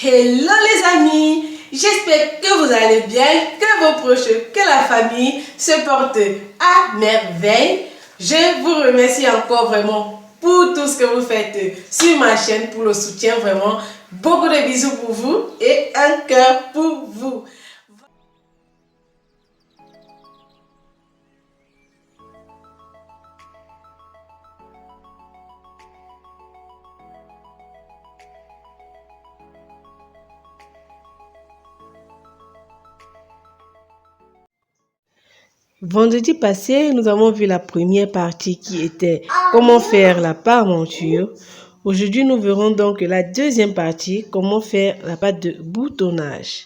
Hello les amis, j'espère que vous allez bien, que vos proches, que la famille se portent à merveille. Je vous remercie encore vraiment pour tout ce que vous faites sur ma chaîne, pour le soutien vraiment. Beaucoup de bisous pour vous et un cœur pour vous. Vendredi passé, nous avons vu la première partie qui était comment faire la parmenture. Aujourd'hui, nous verrons donc la deuxième partie, comment faire la pâte de boutonnage.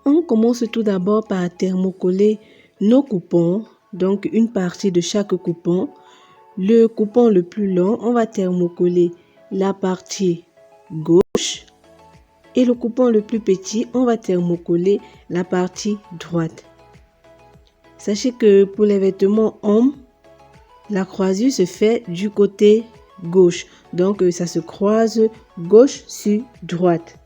On commence tout d'abord par thermocoller nos coupons, donc une partie de chaque coupon. Le coupon le plus long, on va thermocoller la partie gauche et le coupon le plus petit, on va thermocoller la partie droite. Sachez que pour les vêtements hommes, la croisure se fait du côté gauche, donc ça se croise gauche sur droite.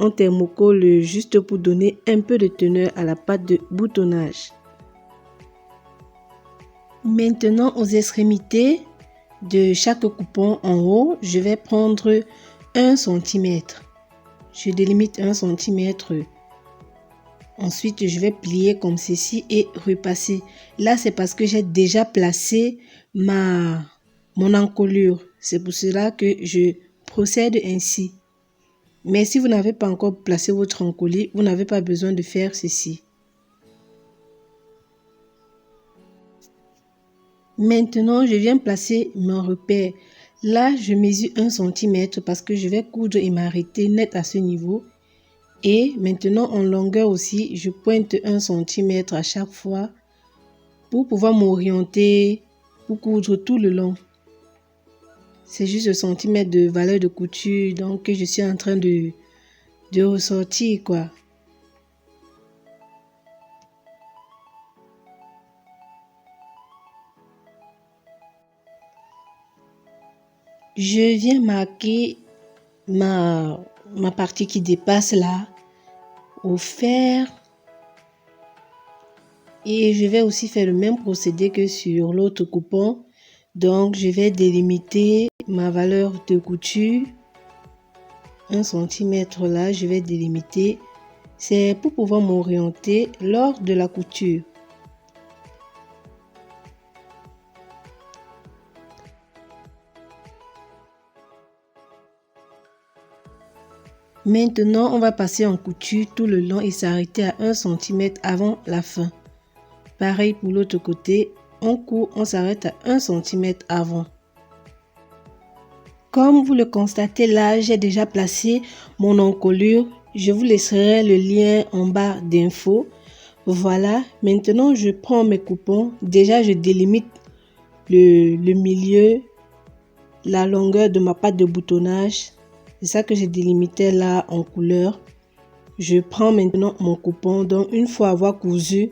On thermocolle juste pour donner un peu de teneur à la pâte de boutonnage. Maintenant, aux extrémités de chaque coupon en haut, je vais prendre 1 cm. Je délimite 1 cm. Ensuite, je vais plier comme ceci et repasser. Là, c'est parce que j'ai déjà placé mon encolure. C'est pour cela que je procède ainsi. Mais si vous n'avez pas encore placé votre encolure, vous n'avez pas besoin de faire ceci. Maintenant, je viens placer mon repère. Là, je mesure 1 cm parce que je vais coudre et m'arrêter net à ce niveau. Et maintenant, en longueur aussi, je pointe 1 cm à chaque fois pour pouvoir m'orienter, pour coudre tout le long. C'est juste le centimètre de valeur de couture, donc je suis en train de ressortir quoi. Je viens marquer ma partie qui dépasse là au fer et je vais aussi faire le même procédé que sur l'autre coupon. Donc je vais délimiter ma valeur de couture 1 cm là, je vais délimiter. C'est pour pouvoir m'orienter lors de la couture. Maintenant, on va passer en couture tout le long et s'arrêter à 1 cm avant la fin. Pareil pour l'autre côté, on court, on s'arrête à 1 cm avant. Comme vous le constatez là, j'ai déjà placé mon encolure. Je vous laisserai le lien en barre d'infos. Voilà, maintenant je prends mes coupons. Déjà, je délimite le milieu, la longueur de ma pâte de boutonnage. C'est ça que j'ai délimité là en couleur. Je prends maintenant mon coupon. Donc, une fois avoir cousu,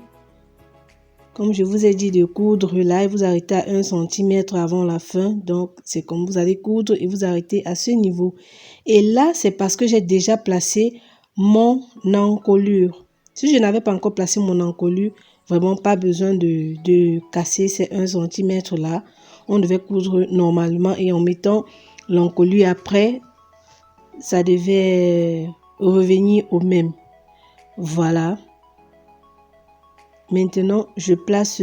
comme je vous ai dit de coudre là et vous arrêtez à 1 cm avant la fin. Donc, c'est comme vous allez coudre et vous arrêtez à ce niveau. Et là, c'est parce que j'ai déjà placé mon encolure. Si je n'avais pas encore placé mon encolure, vraiment pas besoin de casser ces 1 cm là. On devait coudre normalement et en mettant l'encolure après, ça devait revenir au même. Voilà. Maintenant, je place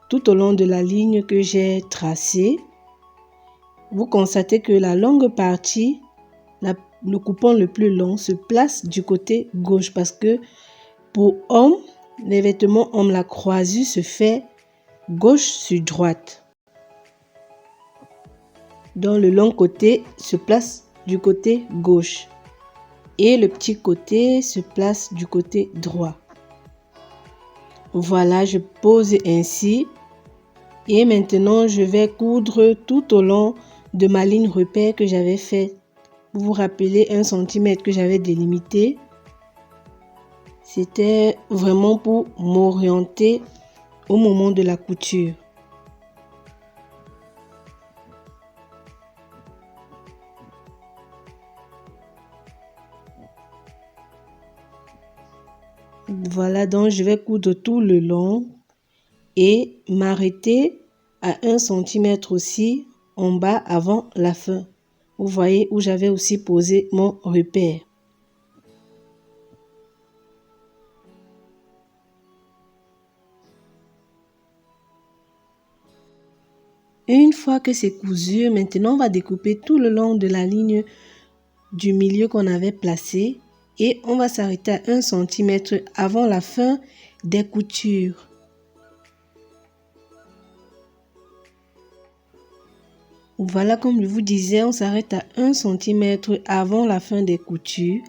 tout au long de la ligne que j'ai tracée. Vous constatez que la longue partie, le coupon le plus long se place du côté gauche parce que pour hommes, les vêtements hommes, la croisure se fait gauche sur droite. Donc le long côté se place du côté gauche et le petit côté se place du côté droit. Voilà, je pose ainsi et maintenant je vais coudre tout au long de ma ligne repère que j'avais fait. Vous vous rappelez 1 cm que j'avais délimité. C'était vraiment pour m'orienter au moment de la couture. Voilà, donc je vais coudre tout le long et m'arrêter à 1 cm aussi en bas avant la fin. Vous voyez où j'avais aussi posé mon repère. Une fois que c'est cousu, maintenant on va découper tout le long de la ligne du milieu qu'on avait placé et on va s'arrêter à 1 cm avant la fin des coutures. Voilà, comme je vous disais, on s'arrête à 1 cm avant la fin des coutures.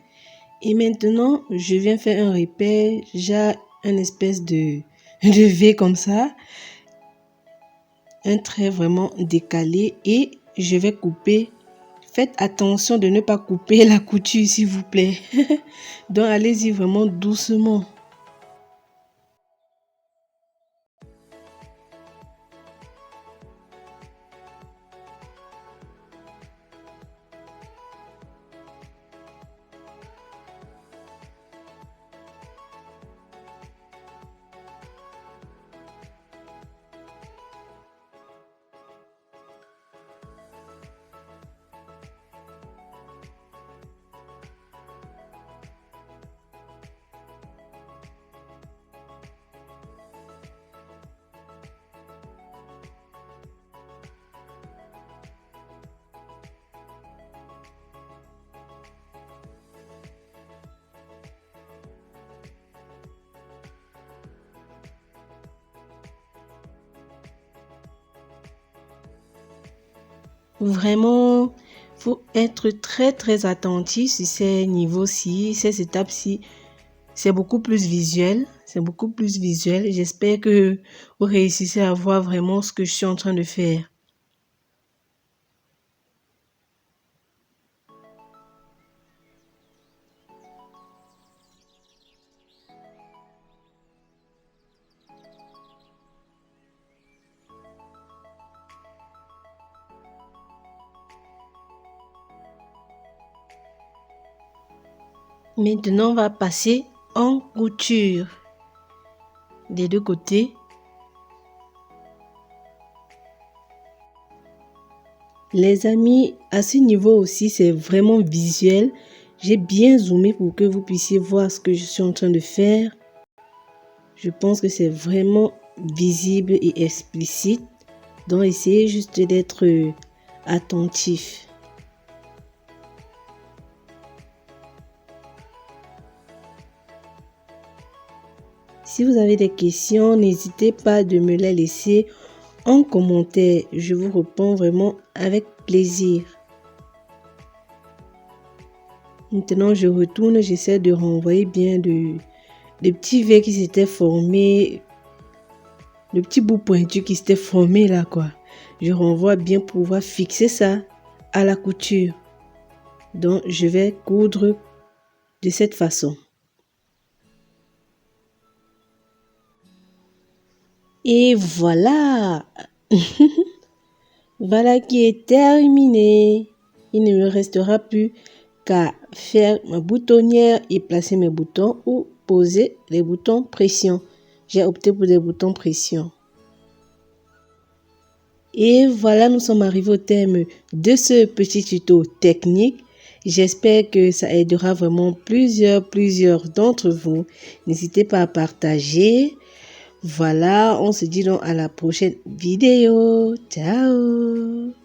Et maintenant, je viens faire un repère. J'ai une espèce de V comme ça. Un trait vraiment décalé. Et je vais couper. Faites attention de ne pas couper la couture, s'il vous plaît. Donc, allez-y vraiment doucement. Vraiment, faut être très attentif sur ces niveaux-ci, ces étapes-ci. C'est beaucoup plus visuel. J'espère que vous réussissez à voir vraiment ce que je suis en train de faire. Maintenant, on va passer en couture des deux côtés. Les amis, à ce niveau aussi, c'est vraiment visuel. J'ai bien zoomé pour que vous puissiez voir ce que je suis en train de faire. Je pense que c'est vraiment visible et explicite. Donc, essayez juste d'être attentif. Si vous avez des questions, n'hésitez pas de me les laisser en commentaire. Je vous réponds vraiment avec plaisir. Maintenant, je retourne, j'essaie de renvoyer bien les petits V qui s'étaient formés, le petit bout pointu qui s'était formé là, quoi. Je renvoie bien pour pouvoir fixer ça à la couture. Donc, je vais coudre de cette façon. Et voilà. Voilà qui est terminé. Il ne me restera plus qu'à faire ma boutonnière et placer mes boutons ou poser les boutons pression. J'ai opté pour des boutons pression. Et voilà, nous sommes arrivés au terme de ce petit tuto technique. J'espère que ça aidera vraiment plusieurs d'entre vous. N'hésitez pas à partager. Voilà, on se dit donc à la prochaine vidéo. Ciao!